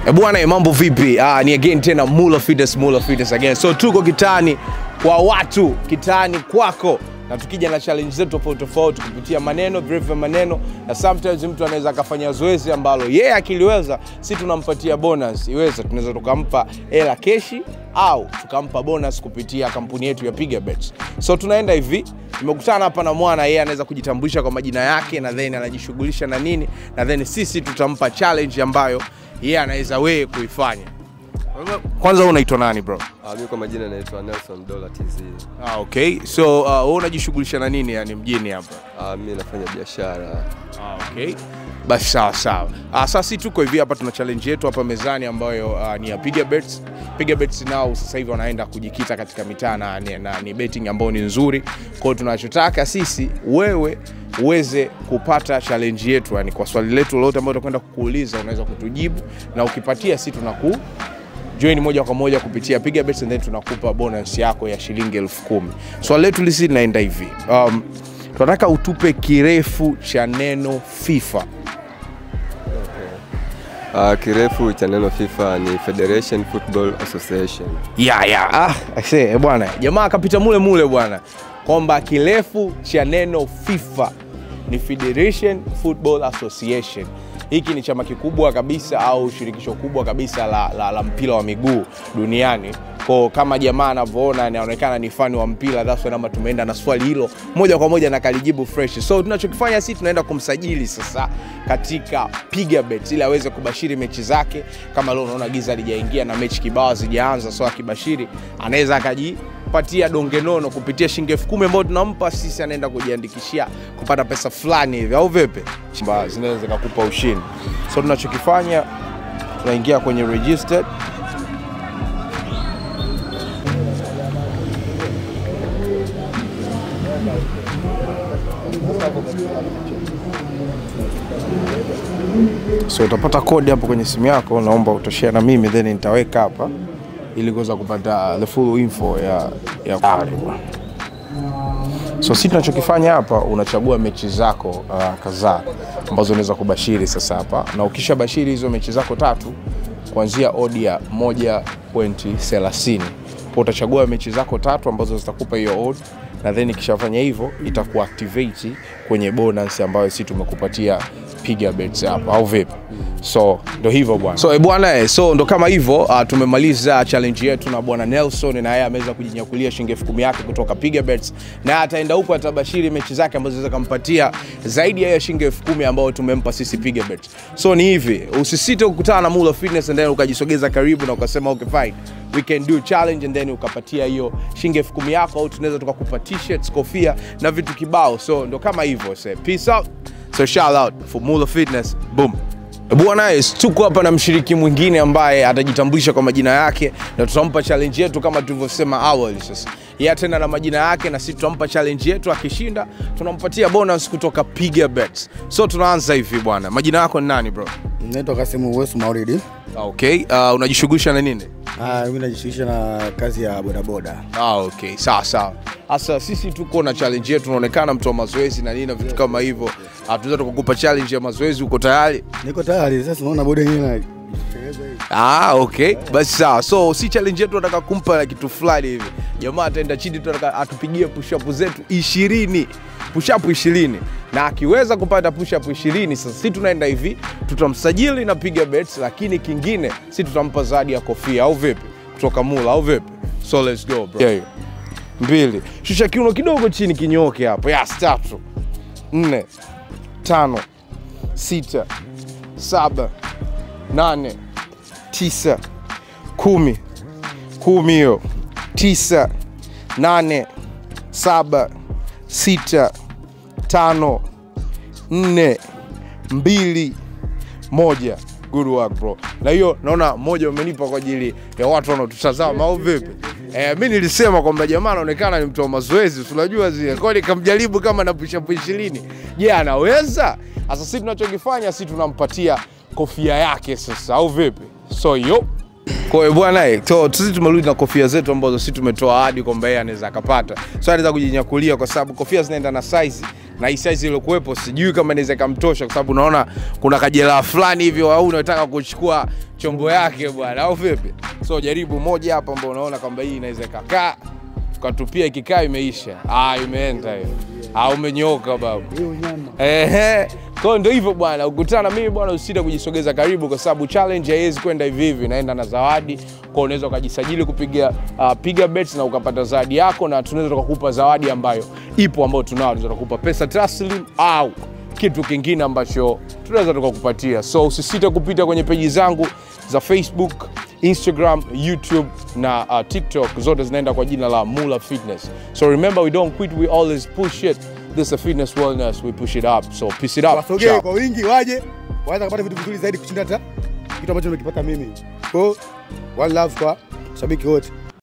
Bwana mambo vipi? Ni again tena Mula Fitness again. So tuko kitani kwa watu, kitani kwako. Na tukija na challenge zetu tofauti kupitia maneno, brief maneno, na sometimes mtu anaweza akafanya zoezi ambalo yeye akiliweza, si tunampatia bonus. Iweza tunaweza tukampa hela keshi au tukampa bonus kupitia kampuni yetu ya Piga Bets. So tunaenda hivi, nimekutana hapa na mwana, yeye anaweza kujitambulisha kwa majina yake na then anajishughulisha na nini, na then sisi tutampa challenge ambayo yeye anaweza wewe kuifanya. Kwanza wewe unaitwa nani bro? Mimi kwa majina naitwa Nelson Dola TZ. Okay. So wewe unajishughulisha na nini yani mjini hapa? Mimi nafanya biashara. Okay. Basi sawa. Sasa sisi tuko hivi hapa, tuna challenge yetu hapa mezani ambayo ni ya Piga Bets. Piga Bets nao sasa hivi wanaenda kujikita katika mitaa na ni betting ambayo ni nzuri. Kwa hiyo tunachotaka sisi wewe uweze kupata challenge yetu, yani kwa swali letu lolote ambalo tutakwenda kukuuliza unaweza kutujibu, na ukipatia sisi tunaku join moja kwa moja kupitia Piga Bets, and then tunakupa bonus yako ya shilingi 10,000. Swali letu lisi linaenda hivi. Tunataka utupe kirefu cha neno FIFA. Kirefu cha neno FIFA ni Federation Football Association. I say bwana, jamaa akapita mule bwana, kwamba kirefu cha neno FIFA ni Federation Football Association. Hiki ni chama kikubwa kabisa au shirikisho kubwa kabisa la mpira wa miguu duniani. Kwa kama jamaa anavyoona anaonekana ni fan wa mpira, that's why tumeenda na swali hilo moja kwa moja na kalijibu fresh. So tunachokifanya sisi tunaenda kumsajili sasa katika Piga Bets ili aweze kubashiri mechi zake. Kama leo unaona giza lijaingia na mechi kibao hazijaanza, so akibashiri anaweza akajipatia donge nono kupitia shilingi 10,000 ambayo tunampa sisi, anaenda kujiandikishia kupata pesa fulani hivi au vipi? Chimba zinaweza kukupa ushindi. So tunachokifanya tunaingia kwenye registered. So utapata kodi hapo kwenye simu yako, naomba utoshare na mimi, then nitaweka hapa ili kuweza kupata the full info ya karibu. So sisi tunachokifanya hapa, unachagua mechi zako kadhaa ambazo unaweza kubashiri sasa hapa, na ukishabashiri hizo mechi zako 3 kuanzia odd ya 1.30, utachagua mechi zako 3 ambazo zitakupa hiyo odd, na then ikishafanya hivyo itakuactivate kwenye bonus ambayo sisi tumekupatia Piga Bets hapa au vipi? So ndo hivyo bwana. So bwana, so ndo kama hivyo tumemaliza challenge yetu na bwana Nelson, na yeye ameweza kujinyakulia shilingi 10,000 yake kutoka Piga Bets, na ataenda huko atabashiri mechi zake ambazo zinaweza kumpatia zaidi ya shilingi 10,000 ambayo tumempa sisi Piga Bets. So ni hivi, usisite kukutana na Mula Fitness and then ukajisogeza karibu na ukasema okay fine, we can do challenge, and then ukapatia hiyo shilingi 10,000 yako, au tunaweza tukakupa t-shirts, kofia na vitu kibao. So ndo kama hivyo. Say peace out. So shout out for Mula Fitness. Boom. Bwana, tuko hapa na mshiriki mwingine ambaye atajitambulisha kwa majina yake, na tutampa challenge yetu kama tulivyosema awali. Sasa yeye tena na majina yake, na sisi tutampa challenge yetu, akishinda tunampatia bonus kutoka Piga Bets. So tunaanza hivi bwana. Majina yako ni nani bro? Naitwa Kasimu Wesu Mauridi. Okay. Unajishughulisha na nini? Mimi najishughulisha na kazi ya bodaboda. Okay. Sawa. Sasa sisi tuko na challenge yetu, unaonekana mtu wa mazoezi na nini na vitu kama hivyo. Tunaweza tukukupa challenge ya mazoezi, uko tayari? Niko tayari. Sasa unaona boda yenyewe na okay. Basi sawa. So si challenge yetu nataka kumpa kitu fulani hivi. Jamaa ataenda chini, tunataka atupigie push up zetu 20. Push up 20. Na akiweza kupata push up 20, sasa sisi tunaenda hivi, tutamsajili na Piga Bets, lakini kingine sisi tutampa zawadi ya kofia au vipi? Kutoka Mula au vipi? So let's go bro. Yeah. 2. Shusha kiuno kidogo chini, kinyoke hapo. 3, 4, 5, 6, 7, 8, 9, 10. 10 hiyo. 9, 8, 7, 6, 5, 4, 2, 1. Good work bro. Na hiyo naona moja umenipa kwa ajili ya watu wanaotutazama au vipi? Mimi nilisema kwamba jamaa anaonekana ni mtu wa mazoezi, unajua zile. Kwa hiyo nikamjaribu kama na push up 20. Je, anaweza? Sasa sisi tunachokifanya, sisi tunampatia kofia yake sasa au vipi? So kwa hiyo bwana, sisi tumerudi na kofia zetu ambazo sisi tumetoa ahadi kwamba yeye anaweza akapata. So anaweza kujinyakulia kwa sababu kofia zinaenda na size na hii size ile kuwepo sijui kama inaweza kumtosha kwa sababu unaona kuna kajela fulani hivyo au unataka kuchukua chombo yake bwana au vipi. So jaribu moja hapa ambao unaona kwamba hii inaweza kukaa ukatupia ikikaa imeisha. Imeenda hiyo. Umenyoka babu. Kwa ndio hivyo bwana, ukutana mimi bwana usisite kujisogeza karibu kwa sababu challenge haiwezi kwenda hivi hivi, inaenda na zawadi. Kwa unaweza ukajisajili kupiga piga bets na ukapata zawadi yako, na tunaweza tukakupa zawadi ambayo ipo ambayo tunaweza kukupa pesa taslim au kitu kingine ambacho tunaweza tukakupatia. So usisite kupita kwenye page zangu za Facebook, Instagram, YouTube na TikTok, zote zinaenda kwa jina la Mula Fitness. So remember, we don't quit, we always push it. This is a fitness wellness, we push it up. So peace it up. Wasogee kwa wingi waje, waweza kupata vitu vizuri zaidi kushinda hata kitu ambacho nimekipata mimi. So one love kwa shabiki wote.